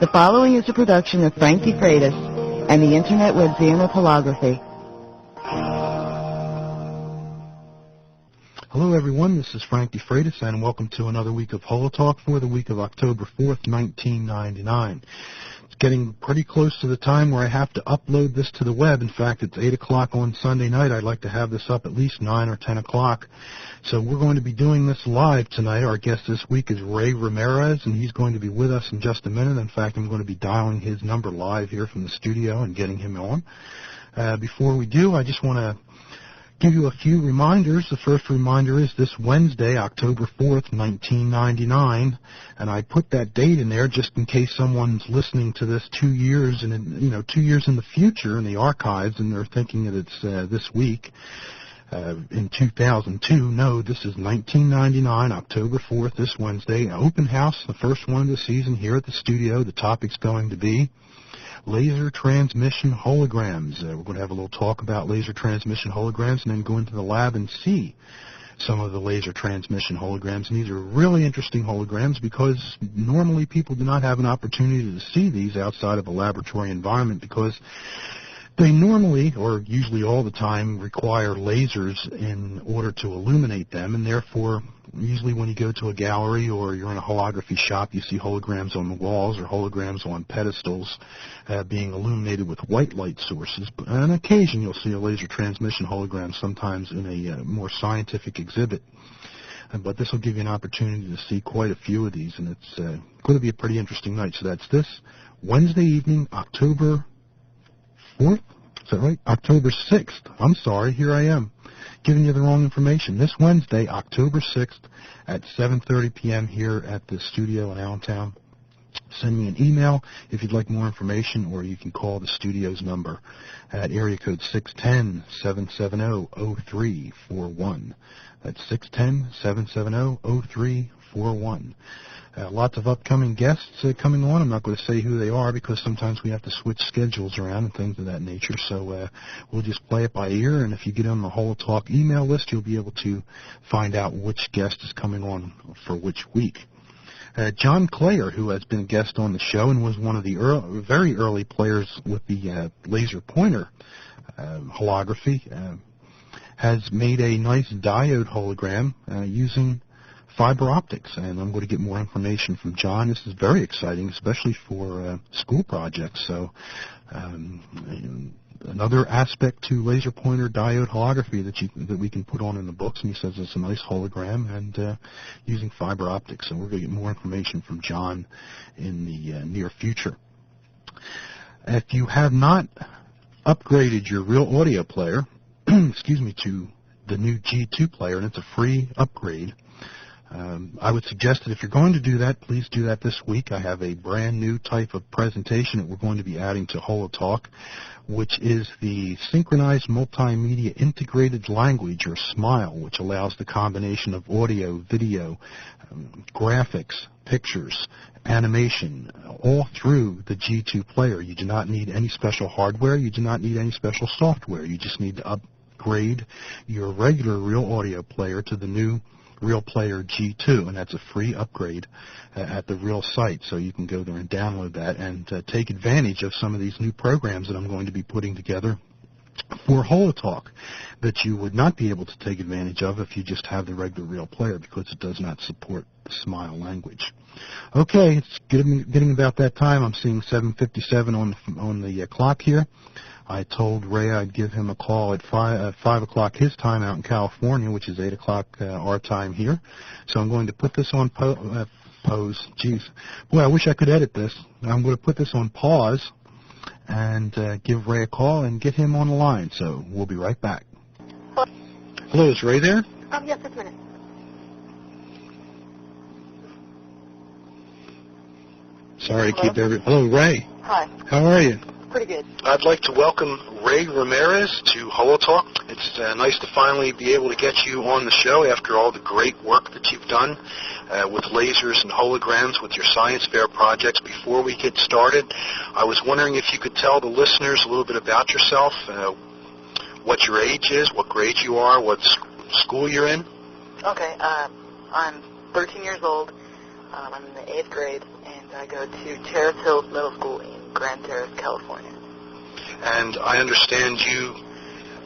The following is a production of Frank DeFreitas and the Internet Webzine of Holography. Hello everyone, this is Frank DeFreitas and welcome to another week of HoloTalk for the week of October 4th, 1999. It's getting pretty close to the time where I have to upload this to the web. In fact, it's 8 o'clock on Sunday night. I'd like to have this up at least 9 or 10 o'clock. So we're going to be doing this live tonight. Our guest this week is Ray Ramirez, and he's going to be with us in just a minute. In fact, I'm going to be dialing his number live here from the studio and getting him on. Before we do, I just want to give you a few reminders. The first reminder is this Wednesday, October 4th, 1999, and I put that date in there just in case someone's listening to this 2 years in the future in the archives and they're thinking that it's this week. In 2002, no, this is 1999, October 4th, this Wednesday, an open house, the first one of the season here at the studio. The topic's going to be laser transmission holograms. We're going to have a little talk about laser transmission holograms and then go into the lab and see some of the laser transmission holograms. And these are really interesting holograms because normally people do not have an opportunity to see these outside of a laboratory environment because they normally, or usually all the time, require lasers in order to illuminate them, and therefore, usually when you go to a gallery or you're in a holography shop, you see holograms on the walls or holograms on pedestals being illuminated with white light sources. But on occasion, you'll see a laser transmission hologram, sometimes in a more scientific exhibit. But this will give you an opportunity to see quite a few of these, and it's going to be a pretty interesting night. So that's this Wednesday evening, October 4th? Is that right? October 6th. I'm sorry, here I am, giving you the wrong information. This Wednesday, October 6th at 7:30 p.m. here at the studio in Allentown. Send me an email if you'd like more information, or you can call the studio's number at area code 610-770-0341. That's 610-770-0341. Lots of upcoming guests coming on. I'm not going to say who they are because sometimes we have to switch schedules around and things of that nature. So we'll just play it by ear, and if you get on the HoloTalk email list, you'll be able to find out which guest is coming on for which week. John Clayer, who has been a guest on the show and was one of the very early players with the laser pointer holography, has made a nice diode hologram using fiber optics, and I'm going to get more information from John. This is very exciting, especially for school projects. So another aspect to laser pointer diode holography that we can put on in the books, and he says it's a nice hologram and using fiber optics. So we're going to get more information from John in the near future. If you have not upgraded your real audio player, excuse me, to the new G2 player, and it's a free upgrade, I would suggest that if you're going to do that, please do that this week. I have a brand new type of presentation that we're going to be adding to HoloTalk, which is the Synchronized Multimedia Integrated Language, or SMILE, which allows the combination of audio, video, graphics, pictures, animation, all through the G2 player. You do not need any special hardware. You do not need any special software. You just need to upgrade your regular real audio player to the new Real Player G2, and that's a free upgrade at the Real site, so you can go there and download that and take advantage of some of these new programs that I'm going to be putting together for HoloTalk that you would not be able to take advantage of if you just have the regular Real Player, because it does not support the SMILE language. Okay, it's getting about that time. I'm seeing 7:57 on the clock here. I told Ray I'd give him a call at 5 o'clock his time out in California, which is 8 o'clock our time here. So I'm going to put this on pause. Jeez. Boy, I wish I could edit this. I'm going to put this on pause and give Ray a call and get him on the line. So we'll be right back. Hello, is Ray there? Yes, just a minute. Sorry to keep Hello, Ray. Hi. How are you? Pretty good. I'd like to welcome Ray Ramirez to HoloTalk. It's nice to finally be able to get you on the show after all the great work that you've done with lasers and holograms with your science fair projects. Before we get started, I was wondering if you could tell the listeners a little bit about yourself, what your age is, what grade you are, what school you're in. Okay, I'm 13 years old. I'm in the 8th grade, and I go to Terrace Hills Middle School in Grand Terrace, California. And I understand you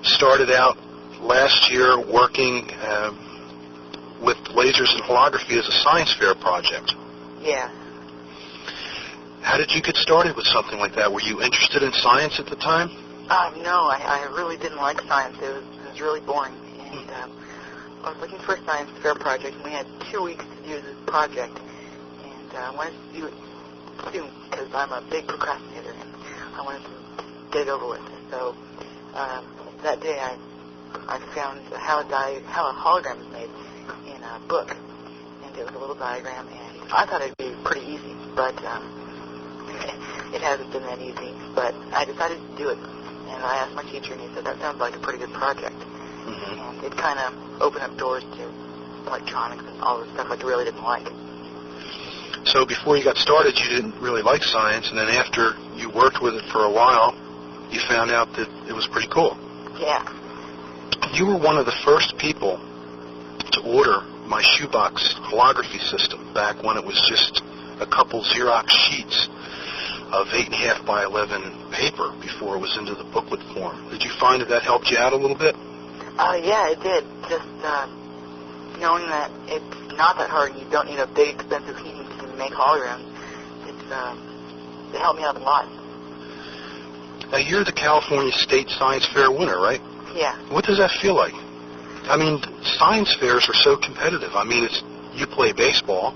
started out last year working with lasers and holography as a science fair project. Yeah. How did you get started with something like that? Were you interested in science at the time? No, I really didn't like science. It was really boring. And I was looking for a science fair project, and we had 2 weeks to do this project. And I wanted to do it soon because I'm a big procrastinator, and I wanted to get it over with. So that day I found how a hologram is made in a book, and it was a little diagram, and I thought it'd be pretty easy, but it hasn't been that easy. But I decided to do it, and I asked my teacher, and he said that sounds like a pretty good project. Mm-hmm. And it kind of opened up doors to electronics and all the stuff I really didn't like. So before you got started, you didn't really like science, and then after you worked with it for a while, you found out that it was pretty cool. Yeah. You were one of the first people to order my shoebox holography system back when it was just a couple Xerox sheets of 8.5 by 11 paper before it was into the booklet form. Did you find that helped you out a little bit? Yeah, it did. Just knowing that it's not that hard and you don't need a big, expensive heating to make holograms, it helped me out a lot. Now, you're the California State Science Fair winner, right? Yeah. What does that feel like? I mean, science fairs are so competitive. I mean, you play baseball,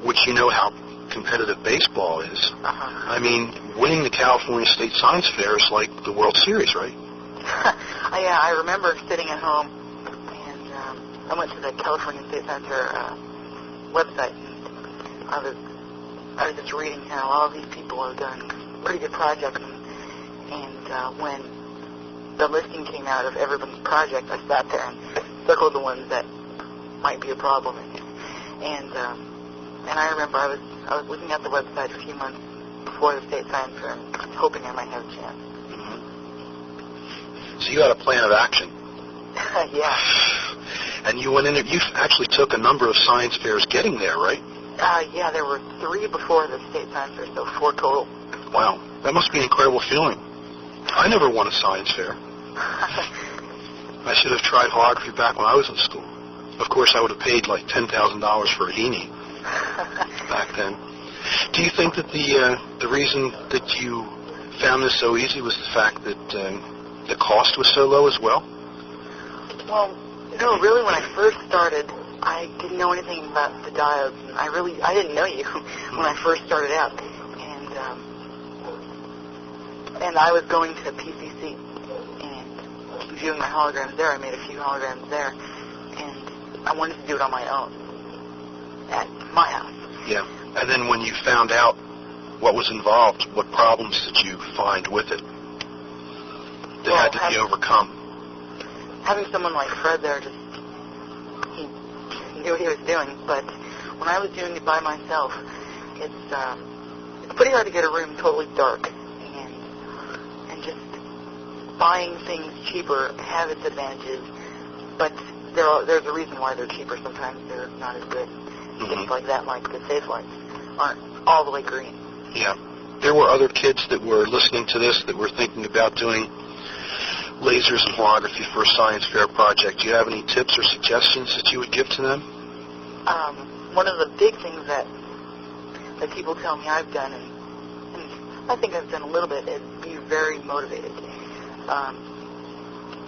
which you know how competitive baseball is. Uh-huh. I mean, winning the California State Science Fair is like the World Series, right? Yeah, I remember sitting at home, and I went to the California State Science Fair website, and I was just reading how all these people have done pretty good projects, and when the listing came out of everyone's project, I sat there and circled the ones that might be a problem. And I remember I was looking at the website a few months before the State Science Fair and hoping I might have a chance. Mm-hmm. So you had a plan of action. Yeah. And you went in there. You actually took a number of science fairs getting there, right? Yeah, there were 3 before the State Science Fair, so 4 total. Wow, that must be an incredible feeling. I never won a science fair. I should have tried holography back when I was in school. Of course, I would have paid like $10,000 for a Heaney back then. Do you think that the reason that you found this so easy was the fact that the cost was so low as well? Well, no, really, when I first started, I didn't know anything about the diodes. And I didn't know you when I first started out. And I was going to PCC and viewing my holograms there. I made a few holograms there, and I wanted to do it on my own at my house. Yeah. And then when you found out what was involved, what problems did you find with it that had to be overcome? Having someone like Fred there, he knew what he was doing. But when I was doing it by myself, it's pretty hard to get a room totally dark. Just buying things cheaper have its advantages, but there's a reason why they're cheaper. Sometimes they're not as good. Mm-hmm. Things like that, like the safe lights, aren't all the way green. Yeah. There were other kids that were listening to this that were thinking about doing lasers and holography for a science fair project. Do you have any tips or suggestions that you would give to them? One of the big things that people tell me I've done, and I think I've done a little bit, is be very motivated.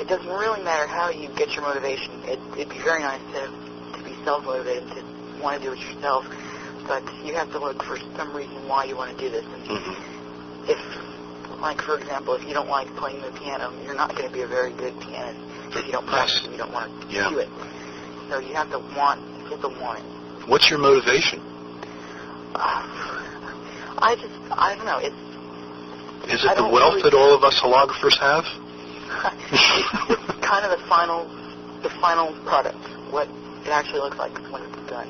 It doesn't really matter how you get your motivation. It'd be very nice to be self-motivated, to want to do it yourself, but you have to look for some reason why you want to do this. And if, like, for example, if you don't like playing the piano, you're not going to be a very good pianist. If you don't practice and you don't want to do it. So you have to want it. What's your motivation? I don't know. Is it the wealth that all of us holographers have? It's kind of the final product, what it actually looks like when it's done.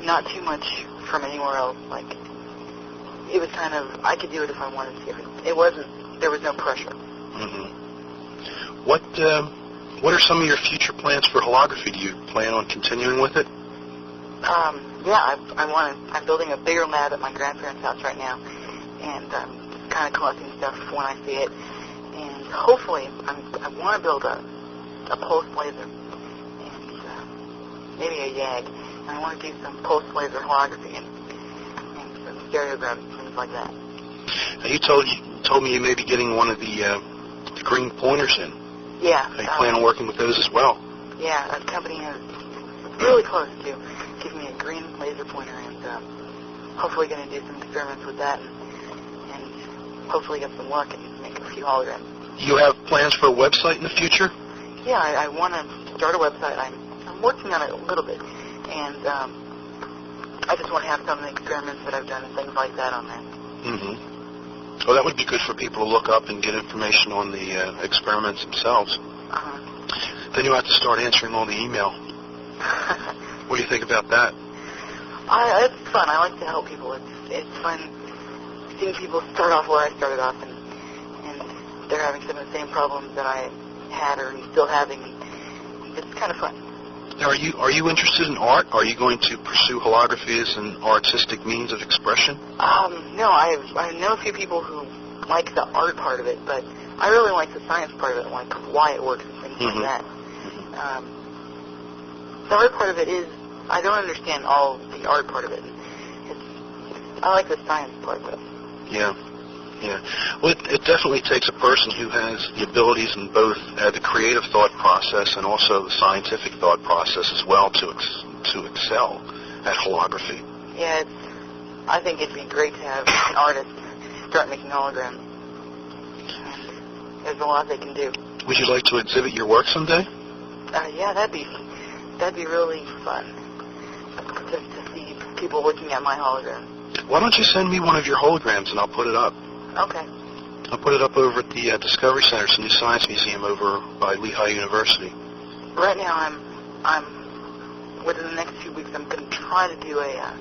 Not too much from anywhere else. Like, it was kind of, I could do it if I wanted to. There was no pressure. What are some of your future plans for holography? Do you plan on continuing with it? Yeah, I'm building a bigger lab at my grandparents' house right now, and just kind of collecting stuff when I see it. And hopefully, I want to build a pulse laser and maybe a YAG. And I want to do some pulse laser holography and some stereograms and things like that. Now you told me you may be getting one of the green pointers in. Yeah. You plan on working with those as well? Yeah, a company is really close to giving me a green laser pointer, and hopefully going to do some experiments with that and hopefully get some luck and make a few holograms. You have plans for a website in the future? Yeah, I want to start a website. I'm working on it a little bit, and I just want to have some of the experiments that I've done and things like that on there. Mm-hmm. Well, that would be good for people to look up and get information on the experiments themselves. Then you have to start answering all the email. What do you think about that? It's fun. I like to help people. It's fun seeing people start off where I started off, and they're having some of the same problems that I had or still having. It's kind of fun. Now, are you interested in art? Are you going to pursue holography as an artistic means of expression? No, I know a few people who like the art part of it, but I really like the science part of it, like why it works and things like that. The art part of it is, I don't understand all the art part of it. I like the science part of it. Yeah. Well, it definitely takes a person who has the abilities in both the creative thought process and also the scientific thought process as well to excel at holography. Yeah, I think it'd be great to have an artist start making holograms. There's a lot they can do. Would you like to exhibit your work someday? Yeah, that'd be really fun. Just to see people looking at my hologram. Why don't you send me one of your holograms and I'll put it up? Okay. I'll put it up over at the Discovery Center, it's a new science museum over by Lehigh University. Right now, I'm within the next few weeks, I'm going to try to do a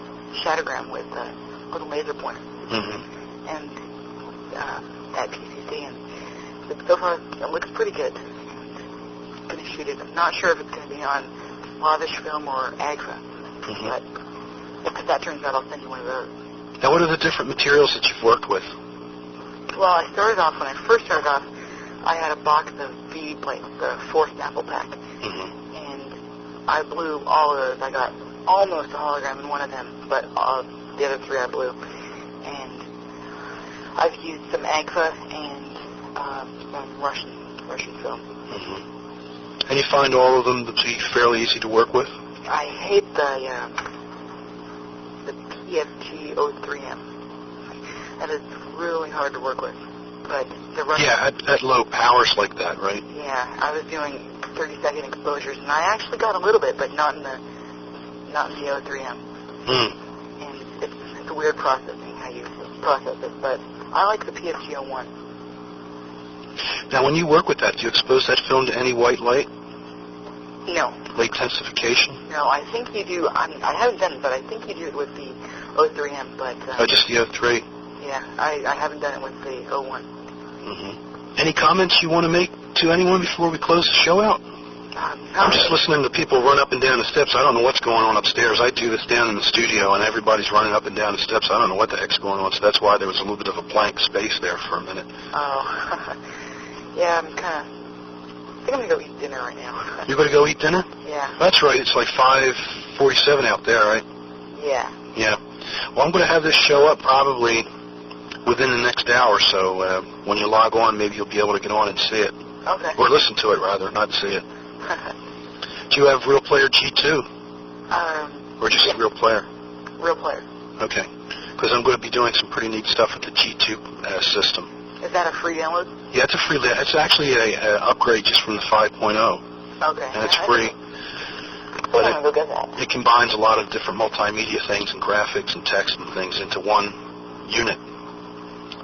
shadowgram with a laser pointer. And at PCC, and so far it looks pretty good. I'm going to shoot it. I'm not sure if it's going to be on lavish film or AGFA, but if that turns out, I'll send you one of those. Now, what are the different materials that you've worked with? Well, when I first started off, I had a box of BB plates, the 4 sample pack, and I blew all of those. I got almost a hologram in one of them, but the other 3 I blew. And I've used some AGFA and some Russian film. And you find all of them to be fairly easy to work with? I hate the PFG 03M. That is really hard to work with. But the Russian... Yeah, at low powers like that, right? Yeah, I was doing 30-second exposures, and I actually got a little bit, but not in the 03M. And it's a weird processing, how you process it, but I like the PFG 01. Now, when you work with that, do you expose that film to any white light? No. Light intensification? No, I think you do. I haven't done it, but I think you do it with the 03M, but... just the 03? Yeah, I haven't done it with the 01. Any comments you want to make to anyone before we close the show out? I'm just listening to people run up and down the steps. I don't know what's going on upstairs. I do this down in the studio, and everybody's running up and down the steps. I don't know what the heck's going on, so that's why there was a little bit of a blank space there for a minute. Oh. Yeah, I think I'm going to go eat dinner right now. You're going to go eat dinner? Yeah. That's right. It's like 5:47 out there, right? Yeah. Yeah. Well, I'm going to have this show up probably within the next hour, so when you log on, maybe you'll be able to get on and see it. Okay. Or listen to it, rather, not see it. Do you have Real Player G2? Or just Real Player? Real Player. Okay. Because I'm going to be doing some pretty neat stuff with the G2 system. Is that a free download? Yeah, it's a free. It's actually a upgrade just from the 5.0. Okay. And it's free. But I'm going to go get that. It combines a lot of different multimedia things and graphics and text and things into one unit.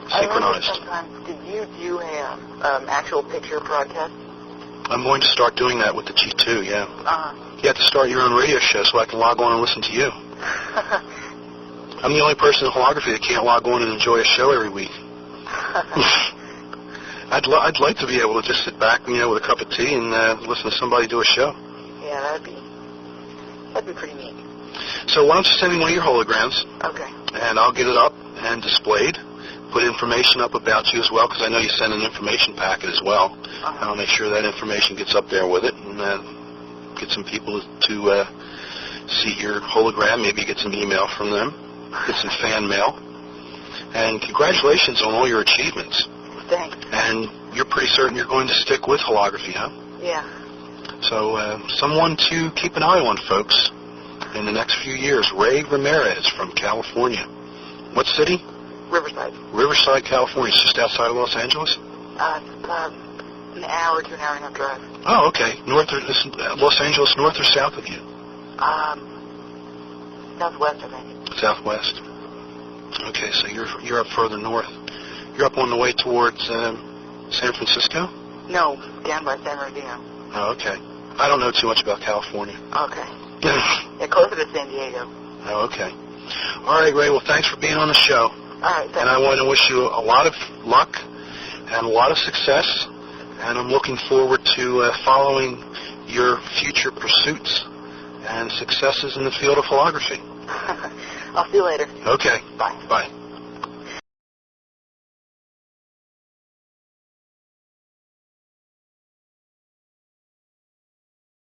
Synchronized. Sometimes, did you do a actual picture broadcast? I'm going to start doing that with the G2, yeah. You have to start your own radio show so I can log on and listen to you. I'm the only person in holography that can't log on and enjoy a show every week. I'd like to be able to just sit back, with a cup of tea and listen to somebody do a show. Yeah, that'd be pretty neat. So why don't you send me one of your holograms? Okay. And I'll get it up and displayed. Put information up about you as well, because I know you send an information packet as well. And I'll make sure that information gets up there with it, and get some people to see your hologram. Maybe get some email from them, get some fan mail. And congratulations on all your achievements. Thanks. And you're pretty certain you're going to stick with holography, huh? Yeah. So someone to keep an eye on, folks, in the next few years. Ray Ramirez from California. What city? Riverside. Riverside, California. It's just outside of Los Angeles? About an hour to an hour and a half drive. Oh, okay. Los Angeles, north or south of you? Southwest, I think. Southwest. Okay, so you're up further north. You're up on the way towards San Francisco? No, down by San Bernardino. Oh, okay. I don't know too much about California. Okay. Yeah, closer to San Diego. Oh, okay. All right, Ray. Well, thanks for being on the show. All right, thanks. And I want to wish you a lot of luck and a lot of success. And I'm looking forward to following your future pursuits and successes in the field of holography. I'll see you later. Okay. Bye. Bye.